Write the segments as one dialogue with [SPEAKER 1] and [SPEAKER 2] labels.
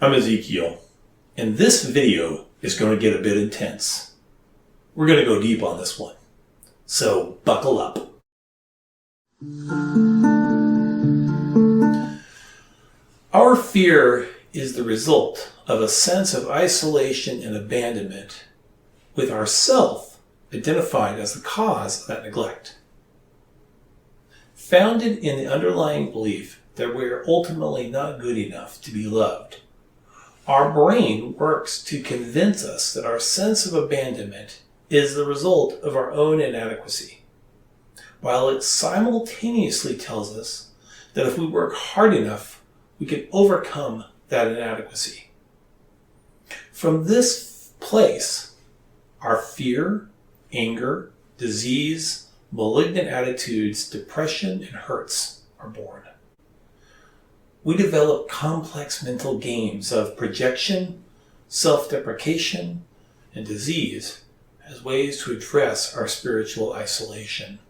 [SPEAKER 1] I'm Ezekiel, and this video is going to get a bit intense. We're going to go deep on this one, so buckle up. Our fear is the result of a sense of isolation and abandonment, with ourself identified as the cause of that neglect. Founded in the underlying belief that we are ultimately not good enough to be loved, our brain works to convince us that our sense of abandonment is the result of our own inadequacy, while it simultaneously tells us that if we work hard enough, we can overcome that inadequacy. From this place, our fear, anger, disease, malignant attitudes, depression, and hurts are born. We develop complex mental games of projection, self-deprecation, and disease as ways to address our spiritual isolation.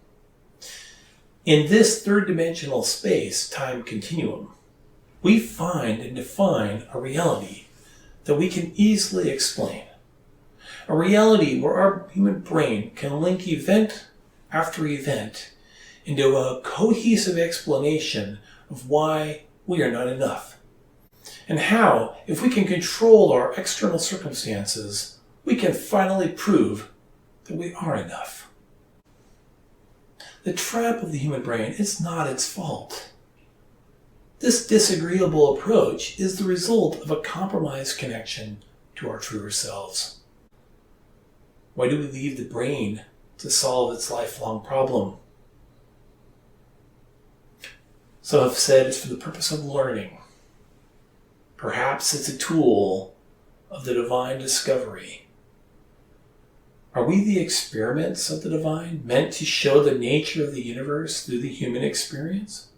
[SPEAKER 1] In this third-dimensional space-time continuum, we find and define a reality that we can easily explain. A reality where our human brain can link event after event into a cohesive explanation of why we are not enough, and how, if we can control our external circumstances, we can finally prove that we are enough. The trap of the human brain is not its fault. This disagreeable approach is the result of a compromised connection to our truer selves. Why do we leave the brain to solve its lifelong problem? Some have said it's for the purpose of learning. Perhaps it's a tool of the divine discovery. Are we the experiments of the divine, meant to show the nature of the universe through the human experience?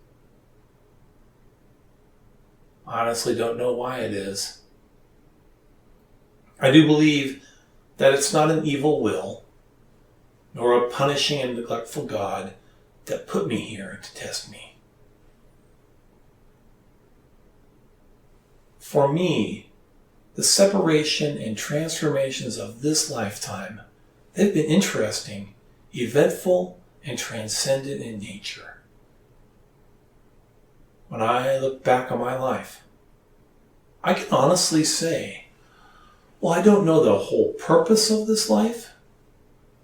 [SPEAKER 1] I honestly don't know why it is. I do believe that it's not an evil will, nor a punishing and neglectful God that put me here to test me. For me, the separation and transformations of this lifetime have been interesting, eventful, and transcendent in nature. When I look back on my life, I can honestly say, well, I don't know the whole purpose of this life.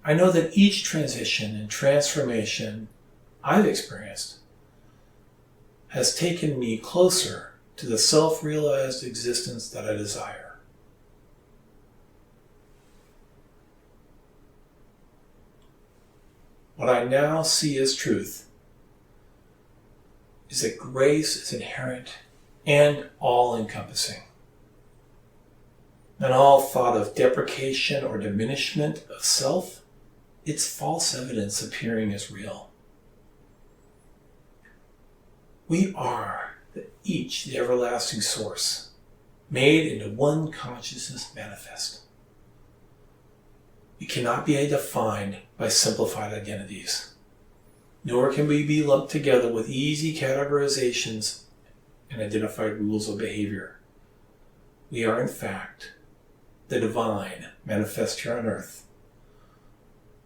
[SPEAKER 1] I know that each transition and transformation I've experienced has taken me closer to the self-realized existence that I desire. What I now see as truth is that grace is inherent and all-encompassing. And all thought of deprecation or diminishment of self, it's false evidence appearing as real. We are each the everlasting source, made into one consciousness manifest. We cannot be defined by simplified identities, nor can we be lumped together with easy categorizations and identified rules of behavior. We are, in fact, the divine manifest here on earth.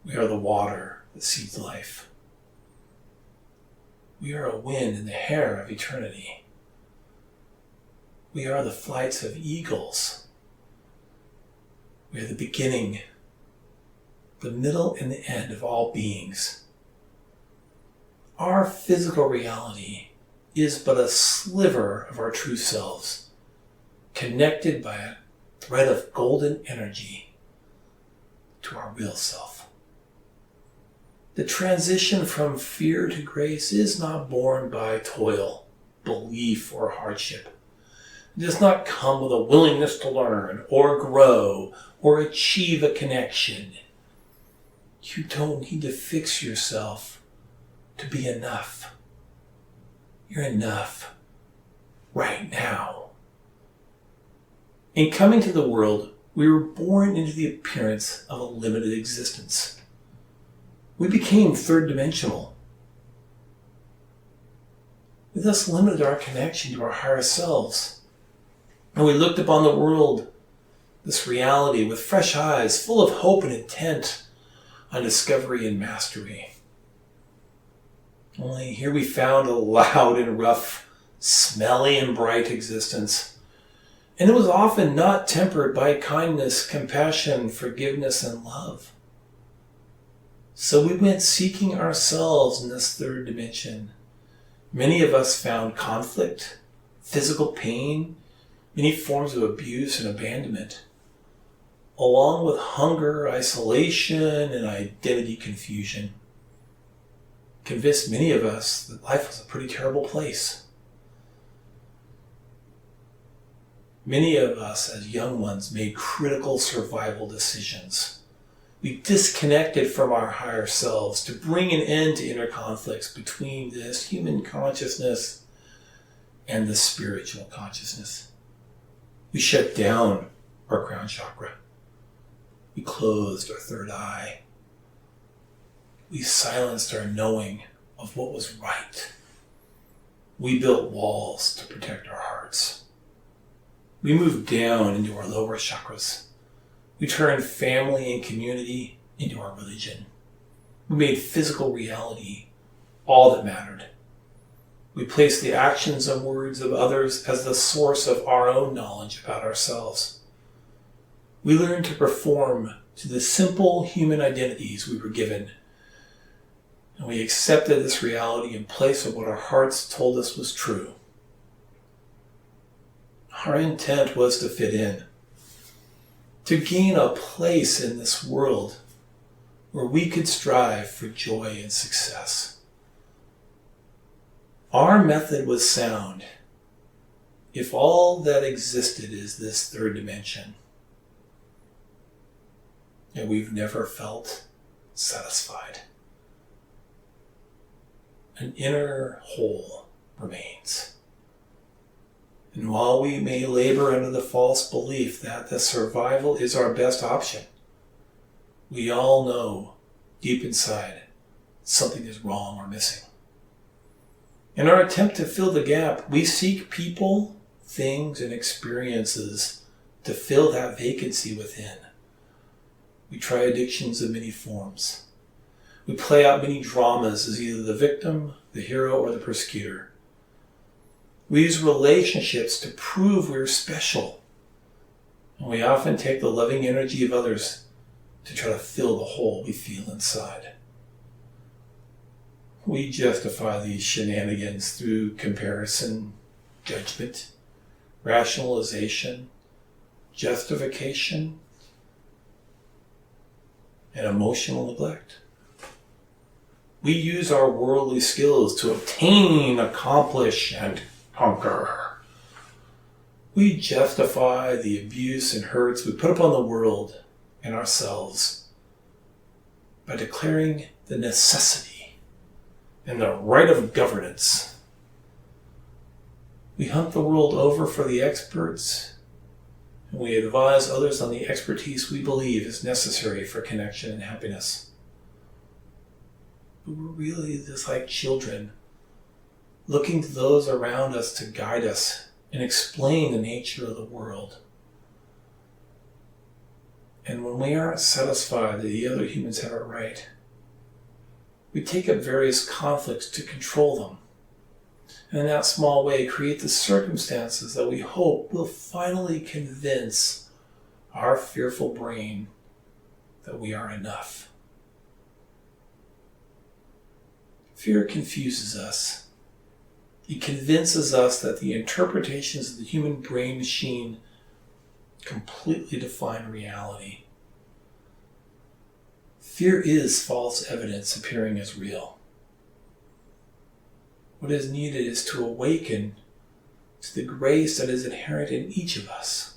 [SPEAKER 1] We are the water that seeds life. We are a wind in the hair of eternity. We are the flights of eagles. We are the beginning, the middle, and the end of all beings. Our physical reality is but a sliver of our true selves, connected by a thread of golden energy to our real self. The transition from fear to grace is not born by toil, belief, or hardship. It does not come with a willingness to learn or grow or achieve a connection. You don't need to fix yourself to be enough. You're enough right now. In coming to the world, we were born into the appearance of a limited existence. We became third-dimensional. We thus limited our connection to our higher selves. And we looked upon the world, this reality, with fresh eyes, full of hope and intent on discovery and mastery. Only here we found a loud and rough, smelly and bright existence. And it was often not tempered by kindness, compassion, forgiveness, and love. So we went seeking ourselves in this third dimension. Many of us found conflict, physical pain, many forms of abuse and abandonment, along with hunger, isolation, and identity confusion. Convinced many of us that life was a pretty terrible place. Many of us as young ones made critical survival decisions. We disconnected from our higher selves to bring an end to inner conflicts between this human consciousness and the spiritual consciousness. We shut down our crown chakra. We closed our third eye. We silenced our knowing of what was right. We built walls to protect our hearts. We moved down into our lower chakras. We turned family and community into our religion. We made physical reality all that mattered. We placed the actions and words of others as the source of our own knowledge about ourselves. We learned to perform to the simple human identities we were given, and we accepted this reality in place of what our hearts told us was true. Our intent was to fit in, to gain a place in this world where we could strive for joy and success. Our method was sound if all that existed is this third dimension, and we've never felt satisfied. An inner hole remains. And while we may labor under the false belief that the survival is our best option, we all know deep inside something is wrong or missing. In our attempt to fill the gap, we seek people, things, and experiences to fill that vacancy within. We try addictions of many forms. We play out many dramas as either the victim, the hero, or the persecutor. We use relationships to prove we're special. And we often take the loving energy of others to try to fill the hole we feel inside. We justify these shenanigans through comparison, judgment, rationalization, justification, and emotional neglect. We use our worldly skills to obtain, accomplish, and conquer. We justify the abuse and hurts we put upon the world and ourselves by declaring the necessity and the right of governance. We hunt the world over for the experts, and we advise others on the expertise we believe is necessary for connection and happiness. But we're really just like children, looking to those around us to guide us and explain the nature of the world. And when we aren't satisfied that the other humans have it right, we take up various conflicts to control them, and in that small way create the circumstances that we hope will finally convince our fearful brain that we are enough. Fear confuses us. It convinces us that the interpretations of the human brain machine completely define reality. Fear is false evidence appearing as real. What is needed is to awaken to the grace that is inherent in each of us.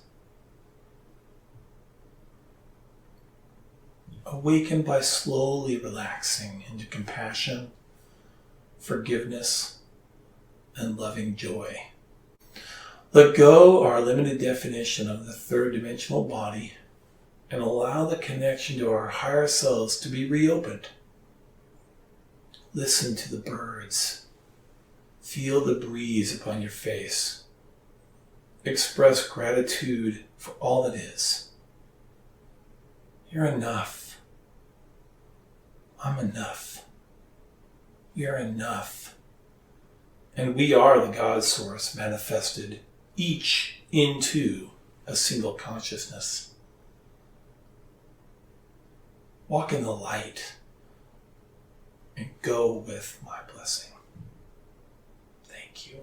[SPEAKER 1] Awaken by slowly relaxing into compassion, forgiveness, and loving joy. Let go our limited definition of the third dimensional body and allow the connection to our higher selves to be reopened. Listen to the birds. Feel the breeze upon your face. express gratitude for all that is. You're enough. I'm enough. You're enough. And we are the God source manifested each into a single consciousness. Walk in the light and go with my blessing. Thank you.